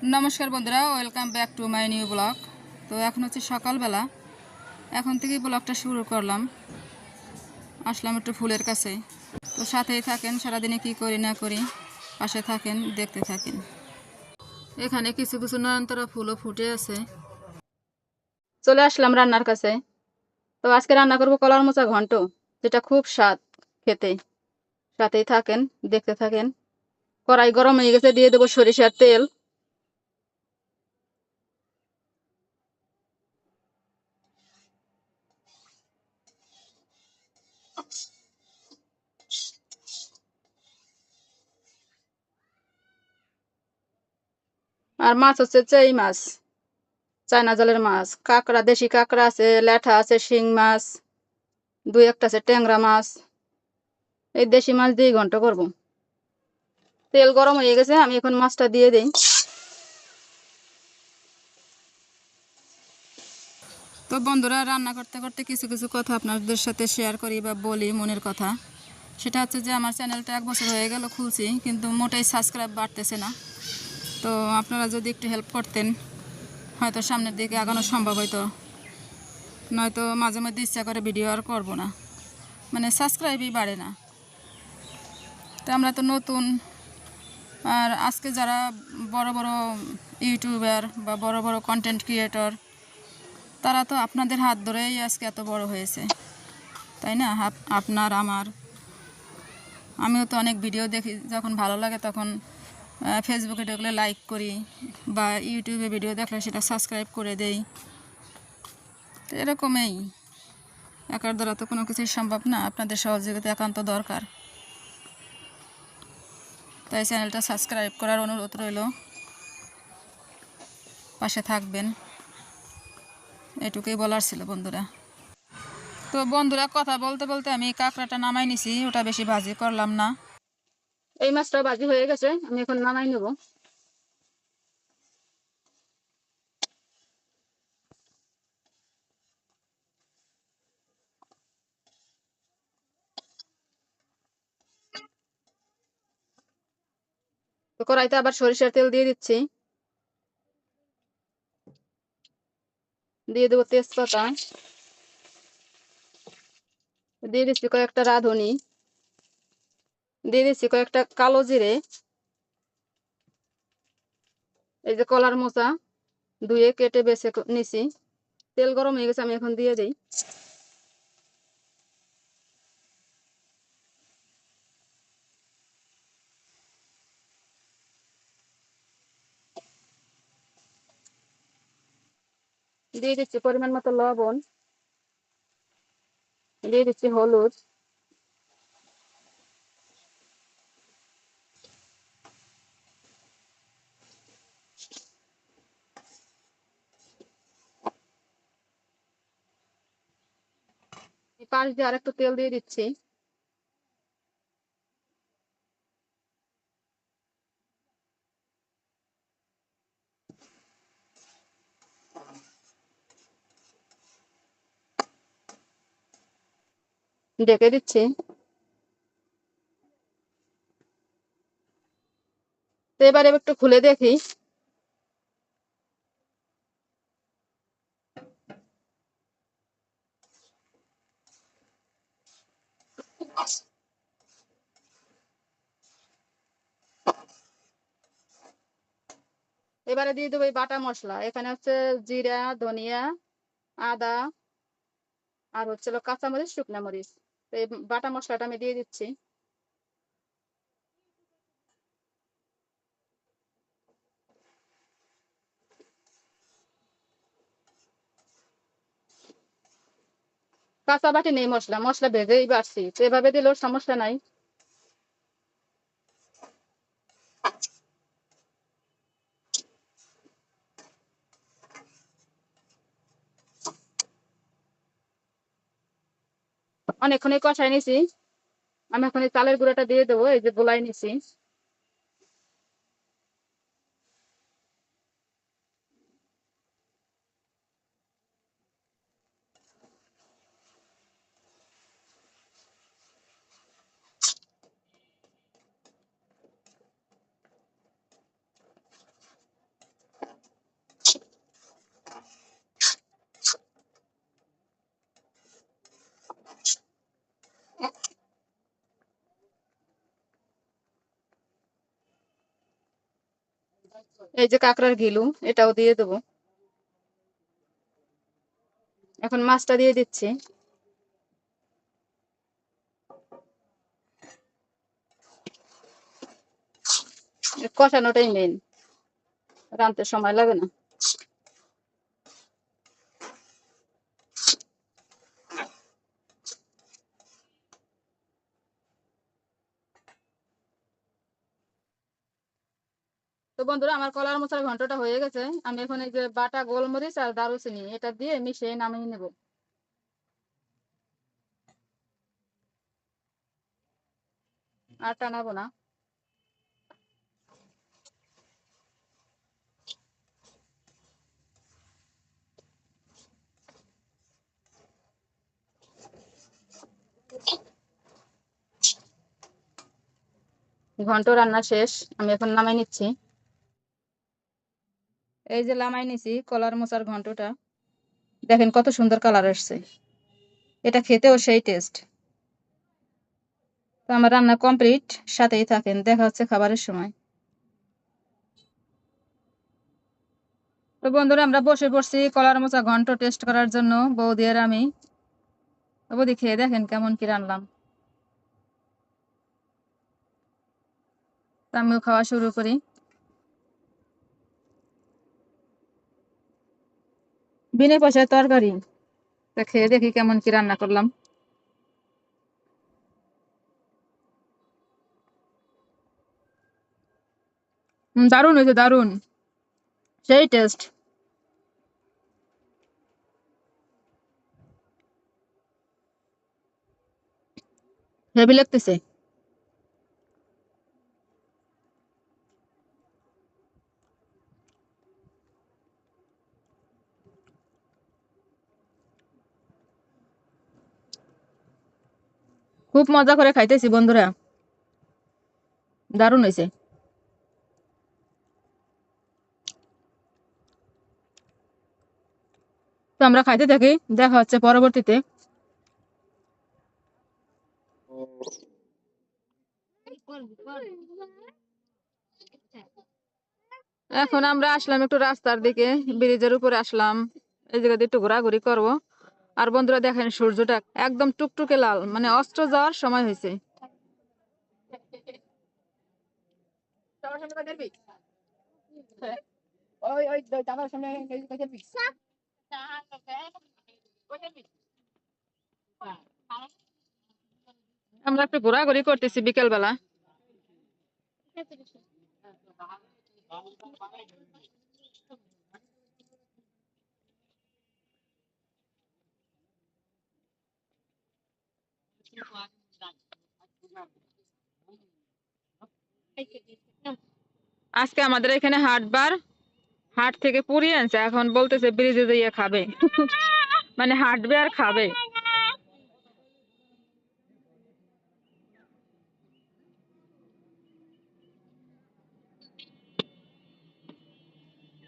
नमस्कार बंधुरा welcome back to my new blog. तो এখন হচ্ছে সকালবেলা, এখন থেকেই ব্লগটা শুরু করলাম। আসলাম একটু ফুলের কাছে, তো সাথেই থাকেন, সারাদিনে কি করি না করি পাশে থাকেন, দেখতে থাকেন। এখানে কিছু কিছু নয়নতারা ফুলও ফুটে আছে। চলে আসলাম রান্নার কাছে। তো আজকে রান্না করব কলার মোচা ঘন্ট, যেটা খুব স্বাদ খেতে। সাথেই থাকেন, দেখতে থাকেন। কড়াই গরম হয়ে গেছে, দিয়ে দেবো সরিষার তেল। আর মাছ হচ্ছে চাই মাছ, চায়না জলের মাছ, কাঁকড়া, দেশি কাঁকড়া আছে, ল্যাঠা আছে, শিং মাছ, দুই একটা আছে ট্যাংরা মাছ। এই দেশি মাছ দিয়ে ঘন্ট করব। তেল গরম হয়ে গেছে, আমি এখন মাছটা দিয়ে দিই। তো বন্ধুরা, রান্না করতে করতে কিছু কিছু কথা আপনাদের সাথে শেয়ার করি বা বলি মনের কথা। সেটা হচ্ছে যে আমার চ্যানেলটা 1 বছর হয়ে গেল খুলছি, কিন্তু মোটেই সাবস্ক্রাইব বাড়তেছে না। তো আপনারা যদি একটু হেল্প করতেন, হয়তো সামনের দিকে আগানো সম্ভব হয়তো, নয়তো মাঝে মধ্যে ইচ্ছা করে ভিডিও আর করবো না, মানে সাবস্ক্রাইবই বাড়ে না। তো আমরা তো নতুন, আর আজকে যারা বড় বড় ইউটিউবার বা বড় বড় কন্টেন্ট ক্রিয়েটর, তারা তো আপনাদের হাত ধরেই আজকে এত বড় হয়েছে, তাই না? আপনার আমার, আমিও তো অনেক ভিডিও দেখি, যখন ভালো লাগে তখন ফেসবুকে ঢুকলে লাইক করি, বা ইউটিউবে ভিডিও দেখলে সেটা সাবস্ক্রাইব করে দেই। তো এরকমই, একার দ্বারা তো কোনো কিছুই সম্ভব না, আপনাদের সহযোগিতা একান্ত দরকার। তাই চ্যানেলটা সাবস্ক্রাইব করার অনুরোধ রইল, পাশে থাকবেন, এটুকুই বলার ছিল বন্ধুরা। তো বন্ধুরা, কথা বলতে বলতে আমি কাঁকড়াটা নামাই নিছি, ওটা বেশি ভাজি করলাম না। এই মাছটা ভাজি হয়ে গেছে, আমি এখন নামাই নেব। তো কড়াইতে আবার সরিষার তেল দিয়ে দিচ্ছি, দিয়ে দেবো তেজপাতা, দিয়ে দিচ্ছি কয়েকটা রাঁধুনি, দিয়ে দিচ্ছি কয়েকটা কালো জিরে। এই যে কলার মোচা ধুয়ে কেটে বেছে নিছি। তেল গরম হয়ে গেছে, আমি এখন দিয়ে দিই। দিয়ে দিচ্ছি পরিমাণ মতো লবণ, দিয়ে দিচ্ছি হলুদ, পাশ দিয়ে আরেকটু তেল দিয়ে দিচ্ছি। ঢেকে দিচ্ছি। তো এবারে একটু খুলে দেখি। এবারে দিয়ে দেবো এই বাটা মশলা। এখানে হচ্ছে জিরা, ধনিয়া, আদা, আর হচ্ছে কাঁচামরিচ, শুকনা মরিচ। তো এই বাটা মশলাটা আমি দিয়ে দিচ্ছি। কাঁচা বাটি নেই, মশলা মশলা ভেজেই বাড়ছি, তো এভাবে দিলেও সমস্যা নাই। অনেকক্ষণই কষাই নিছি, আমি এখন এই চালের গুঁড়াটা দিয়ে দেবো, এই যে গোলাই নিছি। এই যে কাঁকড়ার ঘিলু, এটাও দিয়ে দেবো। এখন মাছটা দিয়ে দিচ্ছি। কষানোটাই মেন, রাঁধতে সময় লাগে না। তো বন্ধুরা, আমার কলার মোচার ঘন্টটা হয়ে গেছে। আমি এখন এই যে বাটা গোলমরিচ আর দারুচিনি এটা দিয়ে মিশিয়ে নামিয়ে নেব। আর টানাবো না। ঘন্ট রান্না শেষ, আমি এখন নামাই নিচ্ছি। এই যে নামাই নিছি কলার মোচার ঘন্টটা, দেখেন কত সুন্দর কালার আসছে। এটা খেতেও সেই টেস্ট। তো আমার রান্না কমপ্লিট, সাথেই থাকেন, দেখা হচ্ছে খাবারের সময়। তো বন্ধুরা, আমরা বসে পড়ছি কলার মোচা ঘন্ট টেস্ট করার জন্য, বৌদি আর আমি। তো বৌদি, খেয়ে দেখেন কেমন কি রান্নাম। তো আমিও খাওয়া শুরু করি। বিনা পয়সায় তরকারি। তা খেয়ে দেখি কেমন কি রান্না করলাম। দারুণ হয়েছে, দারুণ, সেই টেস্ট। হেভি লাগতেছে। খুব মজা করে খাইতেছি বন্ধুরা, দারুণ হয়েছে। তো আমরা খাইতে থাকি, দেখা হচ্ছে পরবর্তীতে। এখন আমরা আসলাম একটু রাস্তার দিকে, ব্রিজের উপরে আসলাম। এই জায়গাতে একটু ঘোরাঘুরি করব। আর বন্ধুরা দেখেন, সূর্যটা একদম টুকটুকে লাল, মানে অস্ত যাওয়ার সময় হয়েছে। আমরা একটু ঘোরাঘুরি করতেছি বিকেল বেলা। আজকে আমাদের এখানে হাটবার, হাট থেকে পুরি আনছে, এখন বলতেছে ব্রিজে দিয়ে খাবে। মানে হাঁটবে আর খাবে।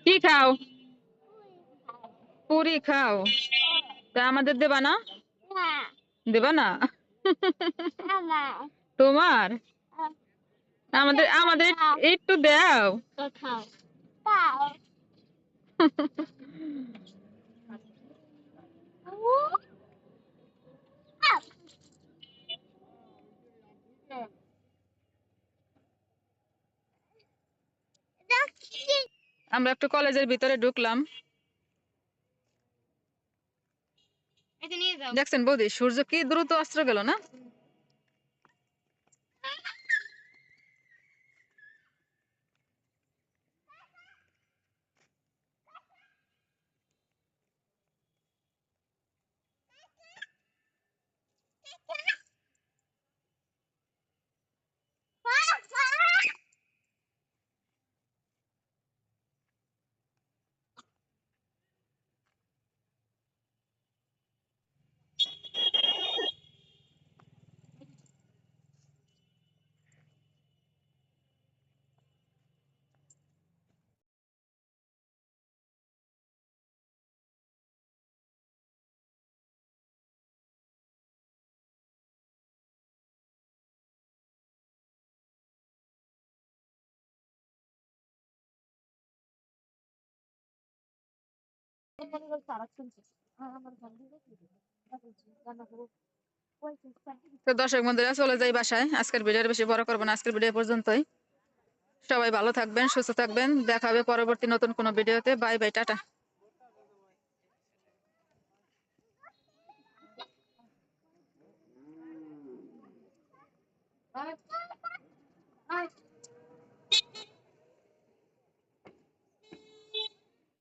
কি খাও? পুরি খাও? তা আমাদের দেবা না? দেবা না? তোমার? আমাদের আমাদের একটু দাও। আমরা একটু কলেজের ভিতরে ঢুকলাম। দেখছেন বৌদি, সূর্য কি দ্রুত অস্ত্র গেল না? তো দর্শক বন্ধুরা চলে যাই বাসায়, আজকের ভিডিওটা বেশি বড় করবো না, আজকের ভিডিও পর্যন্তই। সবাই ভালো থাকবেন, সুস্থ থাকবেন, দেখা হবে পরবর্তী নতুন কোনো ভিডিওতে। Bye bye, tata.